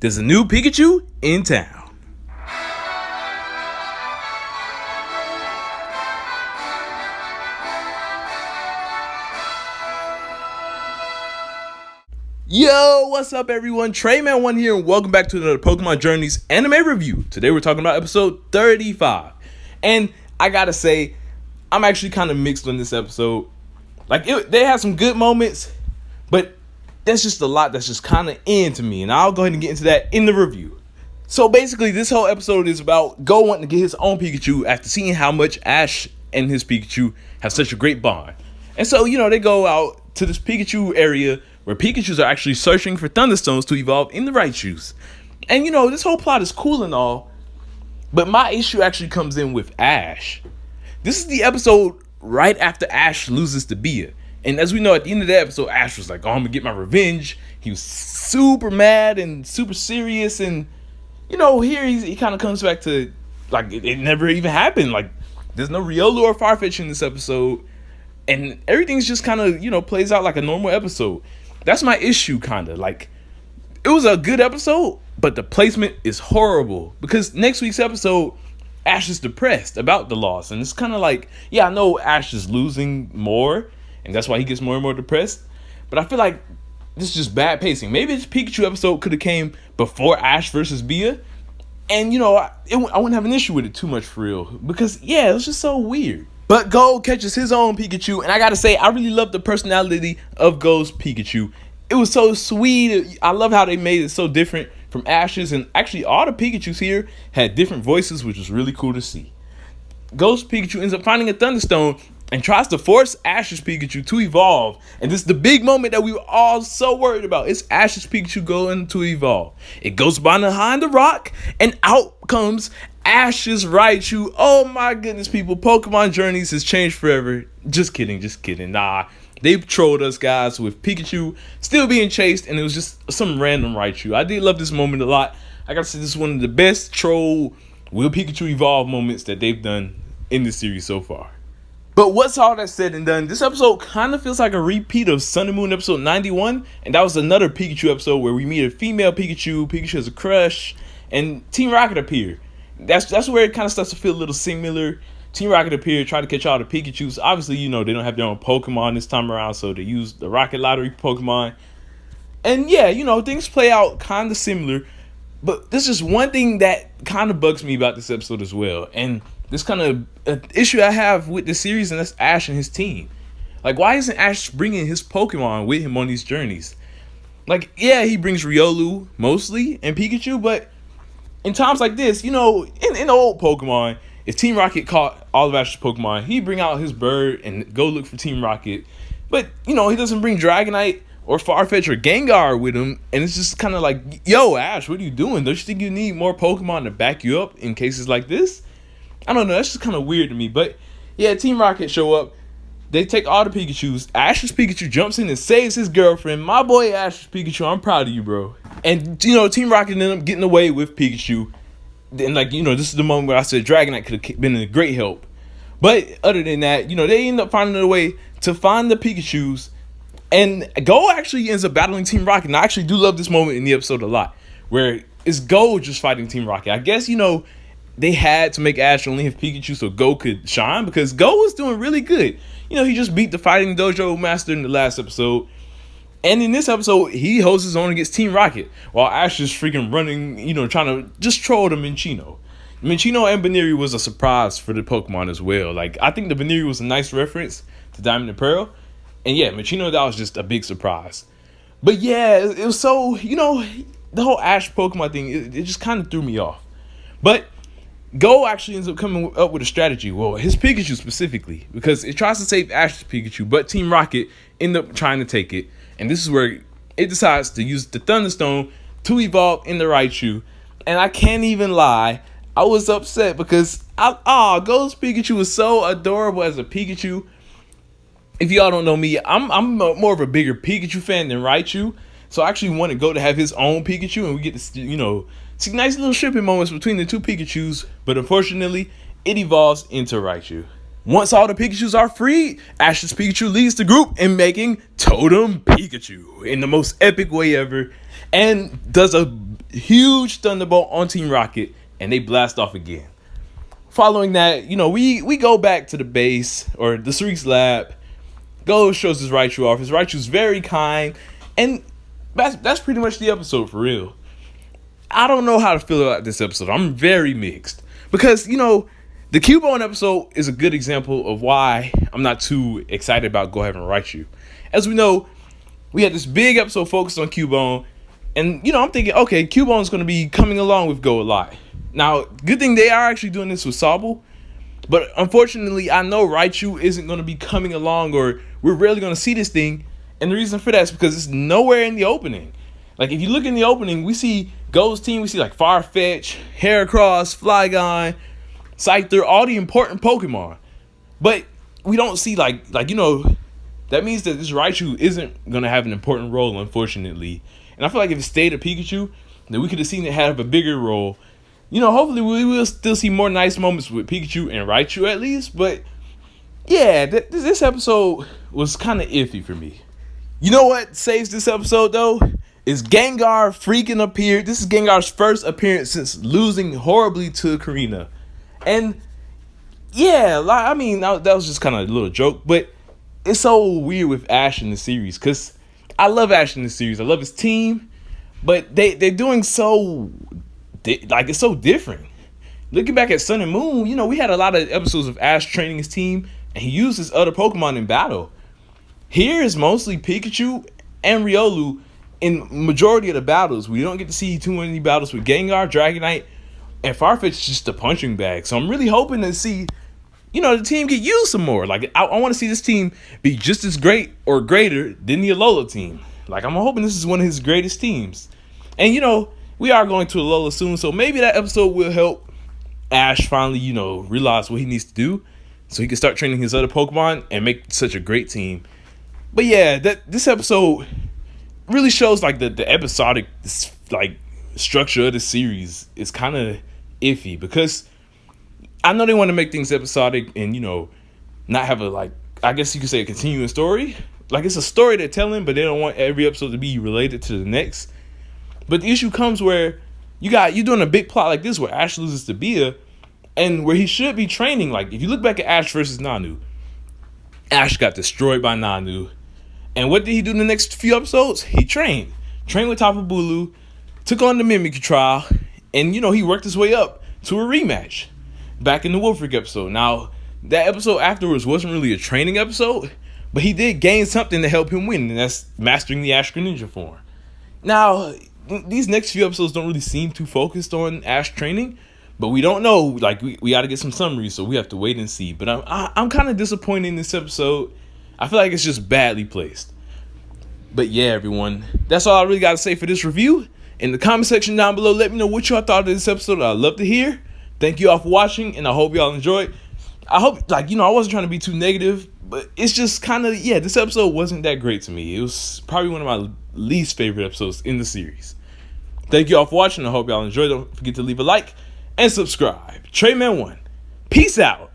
There's a new Pikachu in town. Yo, what's up everyone? Treyman1 here and welcome back to another Pokemon Journeys anime review. Today we're talking about episode 35. And I gotta say, I'm actually kind of mixed on this episode. They had some good moments, but there's just a lot that's just kind of into me. And I'll go ahead and get into that in the review. So basically, this whole episode is about Goh wanting to get his own Pikachu after seeing how much Ash and his Pikachu have such a great bond. And so, they go out to this Pikachu area where Pikachus are actually searching for Thunderstones to evolve in the Raichus. And this whole plot is cool and all, but my issue actually comes in with Ash. This is the episode right after Ash loses to Bia. And as we know, at the end of the episode, Ash was like, oh, I'm gonna get my revenge. He was super mad and super serious. And, here he kind of comes back to, it never even happened. There's no Riolu or Farfetch in this episode. And everything's just kind of, plays out like a normal episode. That's my issue, kind of. It was a good episode, but the placement is horrible. Because next week's episode, Ash is depressed about the loss. And it's kind of I know Ash is losing more, and that's why he gets more and more depressed. But I feel like this is just bad pacing. Maybe this Pikachu episode could have came before Ash versus Bia. And, I wouldn't have an issue with it too much for real. Because, it was just so weird. But Goh catches his own Pikachu, and I gotta say, I really love the personality of Goh's Pikachu. It was so sweet. I love how they made it so different from Ash's, and actually all the Pikachus here had different voices, which was really cool to see. Goh's Pikachu ends up finding a Thunderstone and tries to force Ash's Pikachu to evolve. And this is the big moment that we were all so worried about. It's Ash's Pikachu going to evolve. It goes behind the rock, and out comes Ash's Raichu. Oh my goodness, people. Pokemon Journeys has changed forever. Just kidding. Nah, they trolled us, guys, with Pikachu still being chased, and it was just some random Raichu. I did love this moment a lot. I gotta say, this is one of the best troll will Pikachu evolve moments that they've done in this series so far. But what's all that said and done, this episode kind of feels like a repeat of Sun and Moon episode 91, and that was another Pikachu episode where we meet a female Pikachu. Pikachu has a crush, and Team Rocket appear. That's where it kind of starts to feel a little similar. Team Rocket appeared, tried to catch all the Pikachus. Obviously, they don't have their own Pokemon this time around, so they use the Rocket Lottery Pokemon. And things play out kind of similar. But there's just one thing that kind of bugs me about this episode as well. And this kind of issue I have with this series, and that's Ash and his team. Why isn't Ash bringing his Pokemon with him on these journeys? He brings Riolu mostly and Pikachu, but in times like this, in old Pokemon, if Team Rocket caught all of Ash's Pokemon, he'd bring out his bird and go look for Team Rocket. But, he doesn't bring Dragonite or Farfetch or Gengar with him. And it's just kind of yo, Ash, what are you doing? Don't you think you need more Pokemon to back you up in cases like this? I don't know. That's just kind of weird to me. But, yeah, Team Rocket show up. They take all the Pikachus. Ash's Pikachu jumps in and saves his girlfriend. My boy Ash's Pikachu, I'm proud of you, bro. And, Team Rocket ended up getting away with Pikachu. And, this is the moment where I said Dragonite could have been a great help. But other than that, they end up finding a way to find the Pikachus. And Goh actually ends up battling Team Rocket. And I actually do love this moment in the episode a lot, where it's Goh just fighting Team Rocket. I guess, they had to make Ash only have Pikachu so Goh could shine, because Goh was doing really good. He just beat the Fighting Dojo Master in the last episode. And in this episode, he holds his own against Team Rocket, while Ash is freaking running, trying to just troll the Minccino. Minccino and Baneri was a surprise for the Pokemon as well. I think the Baneri was a nice reference to Diamond and Pearl. And yeah, Minccino, that was just a big surprise. But yeah, it was so, the whole Ash Pokemon thing, it just kind of threw me off. But Goh actually ends up coming up with a strategy. Well, his Pikachu specifically, because it tries to save Ash's Pikachu, but Team Rocket end up trying to take it. And this is where it decides to use the Thunderstone to evolve in the Raichu. And I can't even lie, I was upset because Goh's Pikachu was so adorable as a Pikachu. If y'all don't know me, I'm more of a bigger Pikachu fan than Raichu. So I actually wanted Goh to have his own Pikachu, and we get to, see nice little shipping moments between the two Pikachus. But unfortunately, it evolves into Raichu. Once all the Pikachus are freed, Ash's Pikachu leads the group in making Totem Pikachu in the most epic way ever. and does a huge thunderbolt on Team Rocket, and they blast off again. Following that, we go back to the base, or the Cerise lab. Goh shows his Raichu off. His Raichu's very kind, and that's pretty much the episode for real. I don't know how to feel about this episode. I'm very mixed. Because, the Cubone episode is a good example of why I'm not too excited about Goh having Raichu. As we know, we had this big episode focused on Cubone, and, I'm thinking, okay, Cubone's going to be coming along with Goh a lot. Now, good thing they are actually doing this with Sobble, but unfortunately, I know Raichu isn't going to be coming along, or we're rarely going to see this thing, and the reason for that is because it's nowhere in the opening. Like, if you look in the opening, we see Goh's team, we see, like, Farfetch, Heracross, Flygon, Scyther, all the important Pokemon. But we don't see, that means that this Raichu isn't going to have an important role, unfortunately. And I feel like if it stayed a Pikachu, then we could have seen it have a bigger role. Hopefully we will still see more nice moments with Pikachu and Raichu at least. But, yeah, this episode was kind of iffy for me. You know what saves this episode, though? Is Gengar freaking appeared. This is Gengar's first appearance since losing horribly to Karina. And, yeah, that was just kind of a little joke. But it's so weird with Ash in the series. Because I love Ash in the series. I love his team. But they're doing so... it's so different. Looking back at Sun and Moon, we had a lot of episodes of Ash training his team, and he used his other Pokemon in battle. Here is mostly Pikachu and Riolu in majority of the battles. We don't get to see too many battles with Gengar, Dragonite, and Farfetch just a punching bag. So I'm really hoping to see, the team get used some more. Like, I want to see this team be just as great or greater than the Alola team. Like, I'm hoping this is one of his greatest teams. And, we are going to Alola soon, so maybe that episode will help Ash finally, realize what he needs to do so he can start training his other Pokemon and make such a great team. But yeah, this episode really shows the episodic structure of the series is kind of iffy, because I know they want to make things episodic and not have I guess you could say a continuing story. Like, it's a story they're telling, but they don't want every episode to be related to the next. But the issue comes where you're doing a big plot like this where Ash loses to Bia, and where he should be training. Like, if you look back at Ash versus Nanu, Ash got destroyed by Nanu. And what did he do in the next few episodes? He trained with Tapu Bulu, took on the Mimikyu trial, and, he worked his way up to a rematch back in the Wolfric episode. Now, that episode afterwards wasn't really a training episode, but he did gain something to help him win, and that's mastering the Ash Greninja form. Now, these next few episodes don't really seem too focused on Ash training, but we don't know. We got to get some summaries, so we have to wait and see. But I'm kind of disappointed in this episode. I feel like it's just badly placed. But yeah, everyone, that's all I really got to say for this review. In the comment section down below, let me know what y'all thought of this episode. I'd love to hear. Thank you all for watching, and I hope y'all enjoyed. I hope, I wasn't trying to be too negative, but it's just kind of, this episode wasn't that great to me. It was probably one of my least favorite episodes in the series. Thank you all for watching. I hope y'all enjoyed. Don't forget to leave a like and subscribe. Trayman1. Peace out.